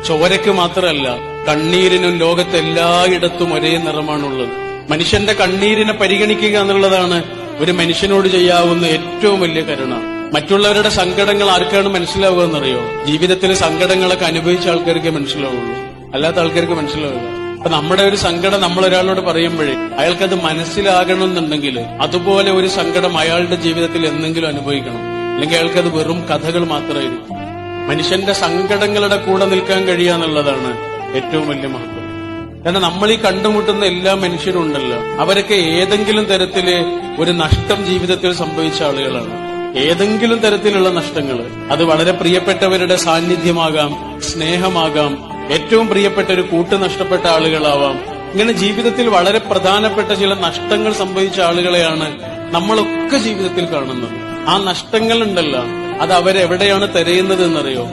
ചോരയ്ക്ക് മാത്രമല്ല, കണ്ണീരിനും ലോകത്തെല്ലായിടത്തും ഒരേ നിറമാണുള്ളത്. മനുഷ്യന്റെ കണ്ണീരിനെ പരിഗണിക്കുക എന്നുള്ളതാണ് ഒരു മനുഷ്യനോട് ചെയ്യാവുന്ന ഏറ്റവും വലിയ കരുണ. മറ്റുള്ളവരുടെ സങ്കടങ്ങൾ ആർക്കാണ് മനസ്സിലാവുക എന്നറിയോ? ജീവിതത്തിൽ സങ്കടങ്ങളൊക്കെ അനുഭവിച്ച ആൾക്കാർക്ക് മനസ്സിലാവുള്ളൂ, അല്ലാത്ത ആൾക്കാർക്ക് മനസ്സിലാവില്ല. അപ്പൊ നമ്മുടെ ഒരു സങ്കടം നമ്മൾ ഒരാളോട് പറയുമ്പോഴേ അയാൾക്കത് മനസ്സിലാകണമെന്നുണ്ടെങ്കിൽ അതുപോലെ ഒരു സങ്കടം അയാളുടെ ജീവിതത്തിൽ എന്തെങ്കിലും അനുഭവിക്കണം. അല്ലെങ്കിൽ അയാൾക്കത് വെറും കഥകൾ മാത്രമായിരിക്കും. മനുഷ്യന്റെ സങ്കടങ്ങളുടെ കൂടെ നിൽക്കാൻ കഴിയുക എന്നുള്ളതാണ് ഏറ്റവും വലിയ മഹത്വം. കാരണം നമ്മൾ ഈ കണ്ടുമുട്ടുന്ന എല്ലാ മനുഷ്യരും ഉണ്ടല്ലോ, അവരൊക്കെ ഏതെങ്കിലും തരത്തില് ഒരു നഷ്ടം ജീവിതത്തിൽ സംഭവിച്ച ആളുകളാണ്. ഏതെങ്കിലും തരത്തിലുള്ള നഷ്ടങ്ങൾ, അത് വളരെ പ്രിയപ്പെട്ടവരുടെ സാന്നിധ്യമാകാം, സ്നേഹമാകാം, ഏറ്റവും പ്രിയപ്പെട്ട ഒരു കൂട്ട് നഷ്ടപ്പെട്ട ആളുകളാവാം. ഇങ്ങനെ ജീവിതത്തിൽ വളരെ പ്രധാനപ്പെട്ട ചില നഷ്ടങ്ങൾ സംഭവിച്ച ആളുകളെയാണ് നമ്മളൊക്കെ ജീവിതത്തിൽ കാണുന്നത്. ആ നഷ്ടങ്ങൾ ഉണ്ടല്ലോ, അത് അവരെവിടെയാണ് തിരയുന്നത് എന്നറിയോ?